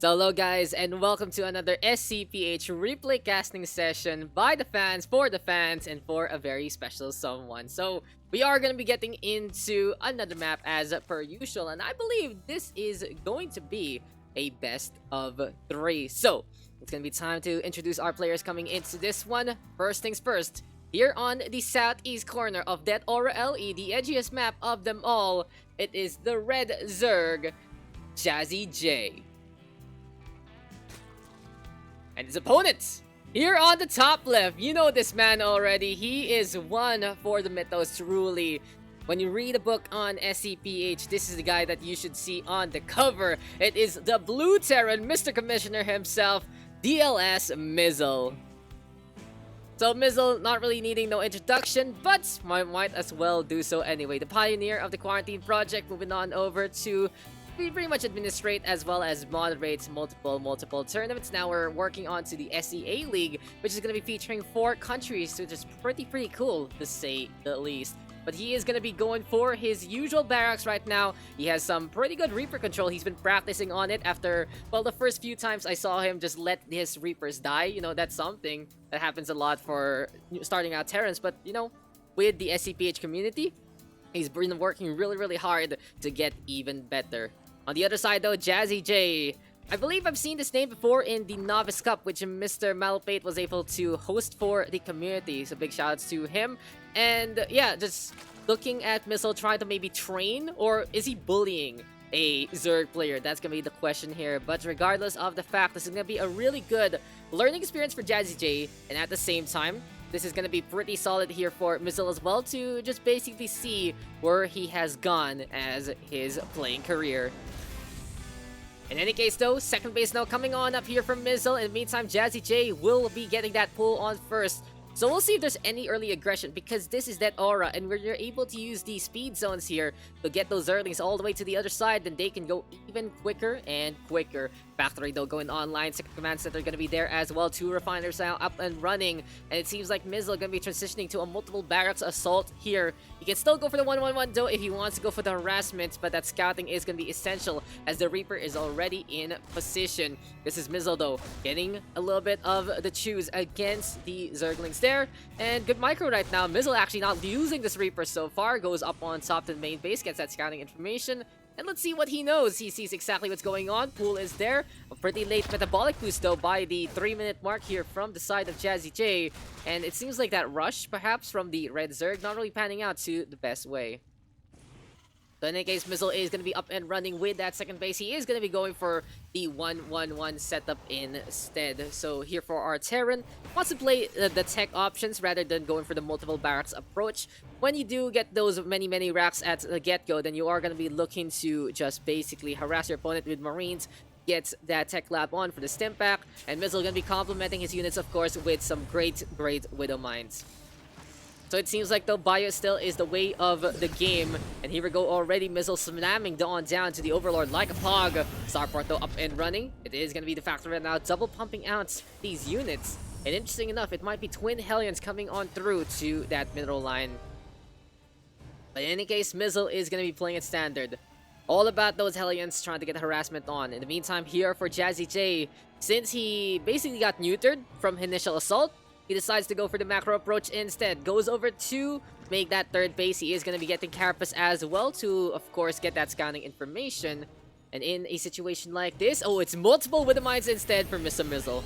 So hello guys and welcome to another SCPH replay casting session by the fans, for the fans, and for a very special someone. So we are going to be getting into another map as per usual, and I believe this is going to be a best of 3. So it's going to be time to introduce our players coming into this one. First things first, here on the southeast corner of that Aura LE, the edgiest map of them all, it is the Red Zerg, Jazzyjay. And his opponents, here on the top left, you know this man already. He is one for the mythos, truly. When you read a book on SCPH, this is the guy that you should see on the cover. It is the Blue Terran, Mr. Commissioner himself, DLSMIZEL. So Mizzle not really needing no introduction, but might as well do so anyway. The pioneer of the quarantine project, moving on over to pretty much administrate as well as moderate multiple tournaments. Now we're working on to the SEA League, which is going to be featuring 4 countries, which is pretty cool to say the least. But he is going to be going for his usual barracks right now. He has some pretty good Reaper control. He's been practicing on it after, well, the first few times I saw him just let his Reapers die. You know, that's something that happens a lot for starting out Terrans. But, you know, with the SCPH community, he's been working really hard to get even better. On the other side though, Jazzyjay. I believe I've seen this name before in the Novice Cup, which Mr. Malpate was able to host for the community. So big shoutouts to him. And yeah, just looking at Missile trying to maybe train, or is he bullying a Zerg player? That's gonna be the question here. But regardless of the fact, this is gonna be a really good learning experience for Jazzyjay, and at the same time, this is going to be pretty solid here for Missile as well, to just basically see where he has gone as his playing career. In any case though, second base now coming on up here from Missile. In the meantime, Jazzyjay will be getting that pull on first. So we'll see if there's any early aggression, because this is that aura, and where you're able to use these speed zones here to get those Zerglings all the way to the other side, then they can go even quicker and quicker. Factory though going online, second command center going to be there as well. 2 refiners now up and running, and it seems like Mizzle going to be transitioning to a multiple barracks assault here. He can still go for the 1-1-1 though if he wants to go for the harassment, but that scouting is going to be essential as the Reaper is already in position. This is Mizzle though, getting a little bit of the choose against the Zerglings there, and good micro right now. Mizzle actually not using this Reaper so far, goes up on top to the main base, gets that scouting information. And let's see what he knows. He sees exactly what's going on. Pool is there. A pretty late metabolic boost though by the 3-minute mark here from the side of Jazzyjay. And it seems like that rush perhaps from the Red Zerg not really panning out to the best way. So in any case, Mizzle is going to be up and running with that second base. He is going to be going for the 1-1-1 setup instead. So here for our Terran, wants to play the tech options rather than going for the multiple barracks approach. When you do get those many racks at the get-go, then you are going to be looking to just basically harass your opponent with Marines, get that tech lab on for the stim pack, and Mizzle going to be complementing his units, of course, with some great Widow Mines. So it seems like though Bio still is the way of the game. And here we go already, Mizzle slamming on down to the Overlord like a pog. Starport though up and running. It is going to be the factor right now, double pumping out these units. And interesting enough, it might be twin Hellions coming on through to that mineral line. But in any case, Mizzle is going to be playing it standard. All about those Hellions trying to get harassment on. In the meantime, here for Jazzyjay, since he basically got neutered from initial assault, he decides to go for the macro approach instead. Goes over to make that third base. He is going to be getting Carapace as well to, of course, get that scouting information. And in a situation like this, oh, it's multiple Widow Mines instead for Mr. Mizzle.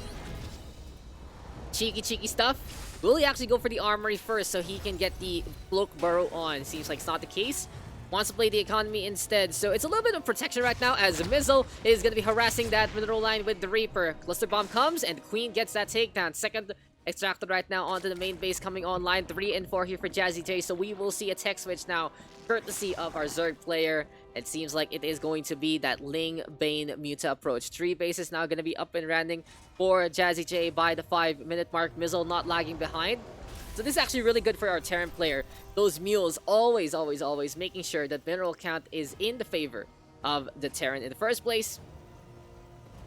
Cheeky stuff. Will he actually go for the armory first so he can get the cloak burrow on? Seems like it's not the case. Wants to play the economy instead. So it's a little bit of protection right now as Mizzle is going to be harassing that mineral line with the Reaper. Cluster Bomb comes and the Queen gets that takedown. Second extracted right now onto the main base coming online. 3 and 4 here for Jazzyjay. So we will see a tech switch now, courtesy of our Zerg player. It seems like it is going to be that Ling Bane Muta approach. 3 bases now going to be up and running for Jazzyjay by the 5-minute mark. Mizzle not lagging behind. So this is actually really good for our Terran player. Those mules always making sure that mineral count is in the favor of the Terran in the first place.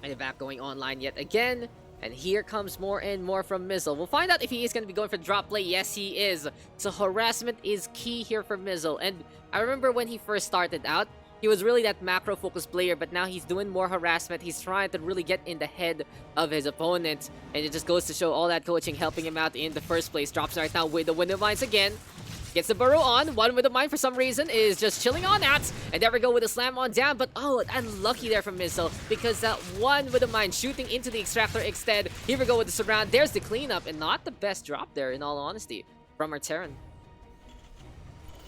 And the back going online yet again. And here comes more and more from Mizzle. We'll find out if he is going to be going for drop play. Yes, he is. So harassment is key here for Mizzle. And I remember when he first started out, he was really that macro-focused player, but now he's doing more harassment. He's trying to really get in the head of his opponent, and it just goes to show all that coaching helping him out in the first place. Drops right now with the Wind of Mines again. Gets the burrow on. One with the mine for some reason is just chilling on that. And there we go with a slam on down. But oh, unlucky there from MiZEL because that one with the mine shooting into the extractor instead. Here we go with the surround. There's the cleanup and not the best drop there in all honesty from our Terran.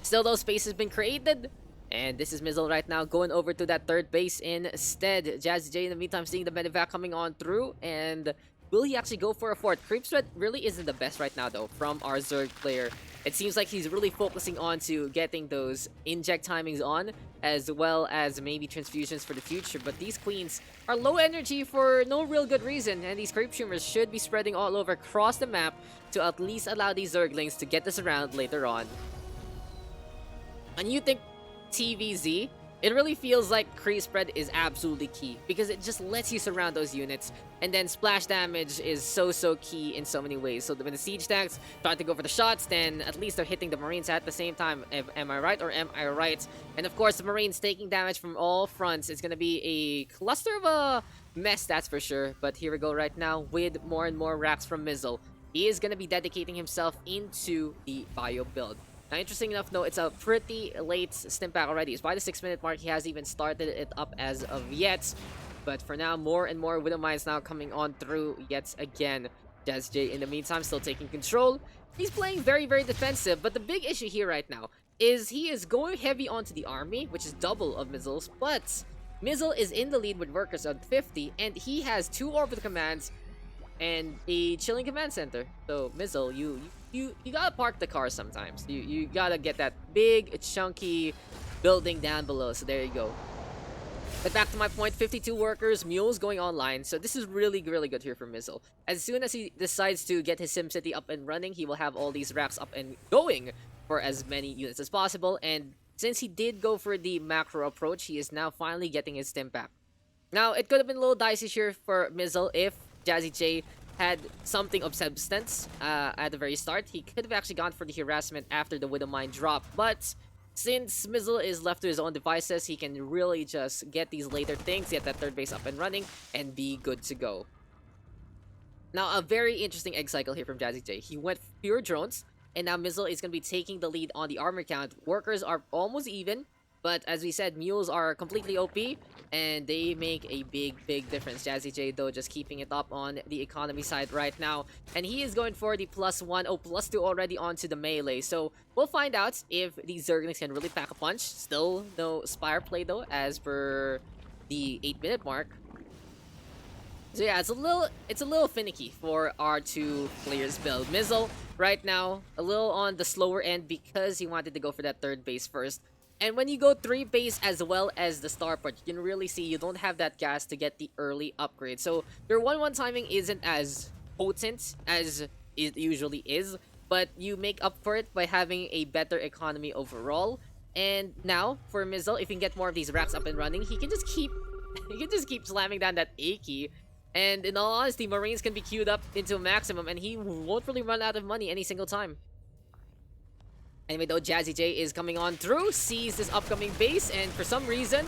Still, though, space has been created. And this is MiZEL right now going over to that third base instead. Jazzyjay in the meantime seeing the medevac coming on through. And will he actually go for a fourth? Creep spread really isn't the best right now though from our Zerg player. It seems like he's really focusing on to getting those inject timings on, as well as maybe transfusions for the future. But these queens are low energy for no real good reason, and these creep tumors should be spreading all over across the map to at least allow these Zerglings to get this around later on. And you think TVZ, it really feels like creep spread is absolutely key because it just lets you surround those units, and then splash damage is so key in so many ways. So when the siege tanks start to go for the shots, then at least they're hitting the Marines at the same time. Am I right or am I right? And of course the Marines taking damage from all fronts. It's gonna be a cluster of a mess, that's for sure. But here we go right now with more and more racks from MiZEL. He is gonna be dedicating himself into the bio build. Now, interesting enough, though, it's a pretty late stim pack already. It's by the 6-minute mark. He hasn't even started it up as of yet. But for now, more and more Widow Mines now coming on through yet again. Jazzyjay, in the meantime, still taking control. He's playing very defensive. But the big issue here right now is he is going heavy onto the army, which is double of MiZEL's. But MiZEL is in the lead with workers on 50. And he has 2 orbital commands and a chilling command center. So, MiZEL, you gotta park the car sometimes. You gotta get that big, chunky building down below. So there you go. But back to my point, 52 workers, mules going online. So this is really good here for MiZEL. As soon as he decides to get his SimCity up and running, he will have all these racks up and going for as many units as possible. And since he did go for the macro approach, he is now finally getting his stim pack. Now, it could have been a little dicey here for MiZEL if Jazzyjay had something of substance at the very start. He could have actually gone for the harassment after the Widow Mine drop, but since MiZEL is left to his own devices, he can really just get these later things, get that third base up and running, and be good to go. Now, a very interesting egg cycle here from Jazzyjay. He went pure drones, and now MiZEL is going to be taking the lead on the armor count. Workers are almost even, but as we said, mules are completely OP, and they make a big difference. Jazzyjay, though, just keeping it up on the economy side right now. And he is going for the +1, +2 already onto the melee. So we'll find out if these Zerglings can really pack a punch. Still no Spire play, though, as per the 8-minute mark. So yeah, it's a little finicky for our 2 players build. MiZEL, right now, a little on the slower end because he wanted to go for that third base first. And when you go 3 base as well as the starport, you can really see you don't have that gas to get the early upgrade. So your 1-1 timing isn't as potent as it usually is, but you make up for it by having a better economy overall. And now for MiZEL, if he can get more of these racks up and running, he can just keep slamming down that A key. And in all honesty, Marines can be queued up into a maximum, and he won't really run out of money any single time. Anyway, though, Jazzyjay is coming on through, sees this upcoming base, and for some reason,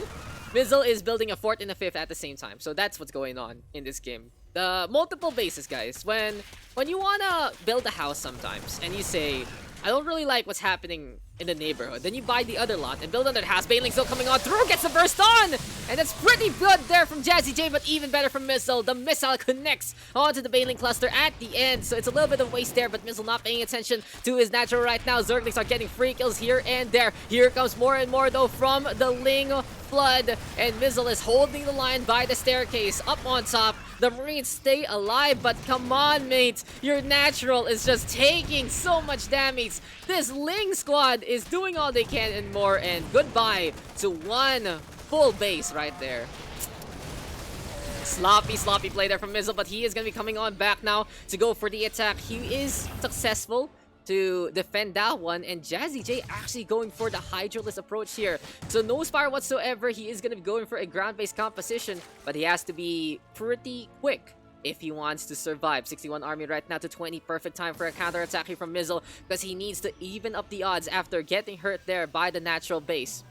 MiZEL is building a 4th and a 5th at the same time. So that's what's going on in this game. The multiple bases, guys. When you wanna build a house sometimes, and you say, I don't really like what's happening in the neighborhood, then you buy the other lot and build another house. Baneling still coming on through, gets the burst on! And that's pretty good there from Jazzyjay, but even better from MiZEL. The missile connects onto the Baneling cluster at the end, so it's a little bit of waste there, but MiZEL not paying attention to his natural right now. Zerglings are getting free kills here and there. Here comes more and more, though, from the Ling Flood, and MiZEL is holding the line by the staircase up on top. The Marines stay alive, but come on, mate. Your natural is just taking so much damage. This Ling squad is doing all they can and more, and goodbye to 1 full base right there. Sloppy play there from MiZEL, but he is going to be coming on back now to go for the attack. He is successful to defend that one, and Jazzyjay actually going for the Hydraless approach here. So no Spire whatsoever. He is going to be going for a ground-based composition, but he has to be pretty quick if he wants to survive. 61 army right now to 20. Perfect time for a counter-attack here from MiZEL because he needs to even up the odds after getting hurt there by the natural base.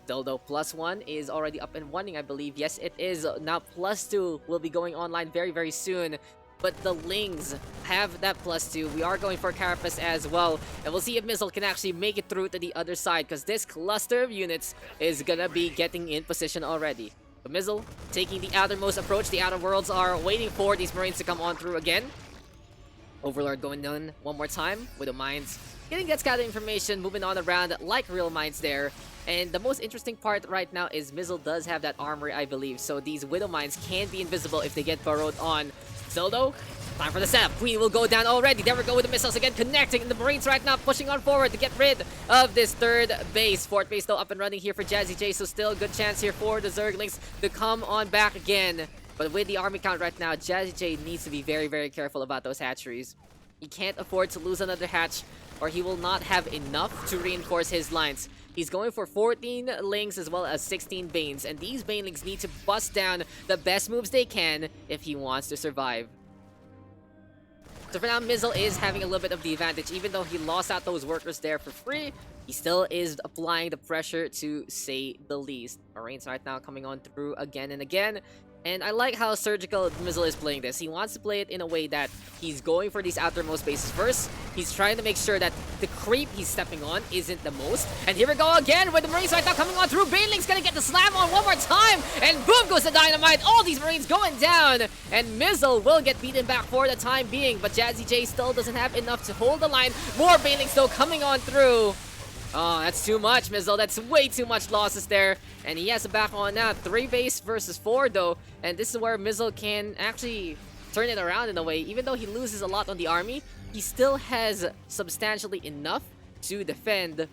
Dildo +1 is already up and running, I believe. Yes, it is. Now +2 will be going online very, very soon. But the Lings have that +2. We are going for Carapace as well. And we'll see if MiZEL can actually make it through to the other side, because this cluster of units is gonna be getting in position already. But MiZEL taking the outermost approach. The Outer Worlds are waiting for these Marines to come on through again. Overlord going down one more time with the mines. Getting that scouting information, moving on around like real mines there. And the most interesting part right now is MiZEL does have that armory, I believe. So these Widow Mines can be invisible if they get burrowed on. Zildo, time for the setup. Queen will go down already. There we go with the missiles again, connecting. And the Marines right now pushing on forward to get rid of this third base. Fourth base though up and running here for Jazzyjay. So still a good chance here for the Zerglings to come on back again. But with the army count right now, Jazzyjay needs to be very, very careful about those hatcheries. He can't afford to lose another hatch, or he will not have enough to reinforce his lines. He's going for 14 Lings as well as 16 Banes, and these Banelings need to bust down the best moves they can if he wants to survive. So for now, MiZEL is having a little bit of the advantage. Even though he lost out those workers there for free, he still is applying the pressure, to say the least. Marines right now coming on through again and again. And I like how surgical MiZEL is playing this. He wants to play it in a way that he's going for these outermost bases first. He's trying to make sure that the creep he's stepping on isn't the most. And here we go again with the Marines right now coming on through. Baneling's gonna get the slam on one more time. And boom goes the dynamite. All these Marines going down. And MiZEL will get beaten back for the time being. But Jazzyjay still doesn't have enough to hold the line. More Banelings though coming on through. Oh, that's too much, MiZEL. That's way too much losses there. And he has to back on now. 3 base versus 4, though. And this is where MiZEL can actually turn it around in a way. Even though he loses a lot on the army, he still has substantially enough to defend. And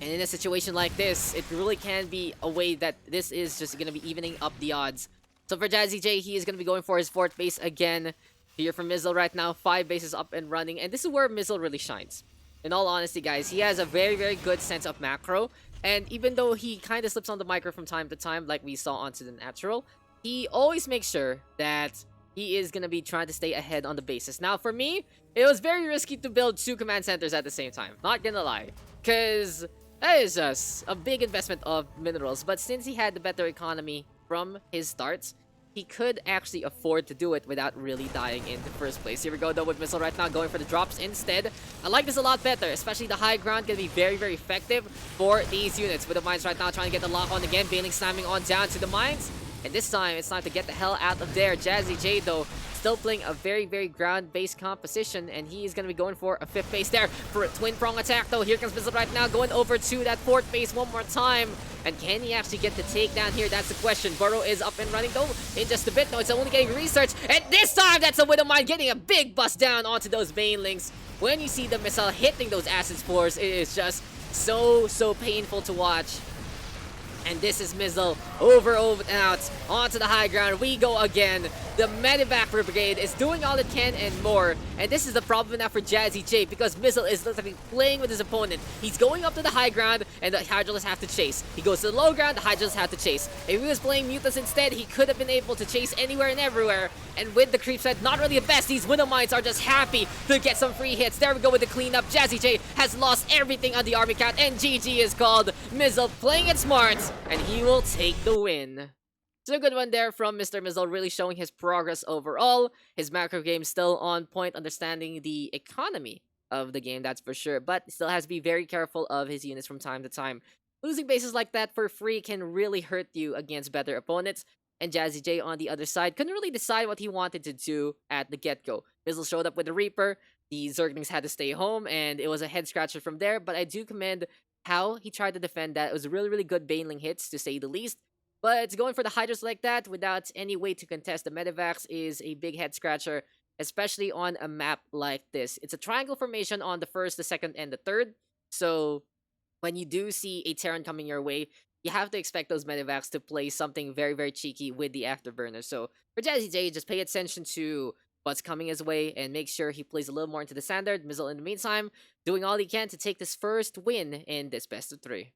in a situation like this, it really can be a way that this is just going to be evening up the odds. So for Jazzyjay, he is going to be going for his 4th base again. Here for MiZEL right now, 5 bases up and running. And this is where MiZEL really shines. In all honesty, guys, he has a very, very good sense of macro. And even though he kind of slips on the micro from time to time, like we saw onto the natural, he always makes sure that he is going to be trying to stay ahead on the bases. Now, for me, it was very risky to build 2 command centers at the same time. Not gonna lie. Because that is just a big investment of minerals. But since he had the better economy from his starts, he could actually afford to do it without really dying in the first place. Here we go though with MiZEL right now going for the drops instead. I like this a lot better, especially the high ground can be very, very effective for these units. With the mines right now trying to get the lock on again. Baneling slamming on down to the mines. And this time, it's time to get the hell out of there. Jazzyjay, though, still playing a very, very ground-based composition, and he is going to be going for a 5th base there for a twin-prong attack, though. Here comes MiZEL right now, going over to that 4th base one more time. And can he actually get the takedown here? That's the question. Burrow is up and running, though, in just a bit. No, it's only getting research, and this time, that's a Widow Mine getting a big bust down onto those Banelings. When you see the missile hitting those acid spores, it is just so painful to watch. And this is MiZEL over and out onto the high ground. We go again. The Medivac Brigade is doing all it can and more. And this is the problem now for Jazzyjay, because MiZEL is literally playing with his opponent. He's going up to the high ground and the Hydralists have to chase. He goes to the low ground, the Hydralists have to chase. If he was playing Mutas instead, he could have been able to chase anywhere and everywhere. And with the creep set, not really the best. These Widow Mines are just happy to get some free hits. There we go with the cleanup. Jazzyjay has lost everything on the army count, and GG is called. MiZEL playing it smart, and he will take the win. So a good one there from Mr. MiZEL, really showing his progress overall. His macro game still on point, understanding the economy of the game, that's for sure. But still has to be very careful of his units from time to time. Losing bases like that for free can really hurt you against better opponents. And Jazzyjay on the other side couldn't really decide what he wanted to do at the get-go. MiZEL showed up with the Reaper. The Zerglings had to stay home, and it was a head-scratcher from there. But I do commend how he tried to defend that. It was really, really good Baneling hits, to say the least. But going for the Hydras like that, without any way to contest the Medivacs, is a big head-scratcher, especially on a map like this. It's a triangle formation on the 1st, the 2nd, and the 3rd. So when you do see a Terran coming your way, you have to expect those Medivacs to play something very, very cheeky with the Afterburner. So for Jazzyjay, just pay attention to what's coming his way and make sure he plays a little more into the standard. MiZEL, in the meantime, doing all he can to take this first win in this best of 3.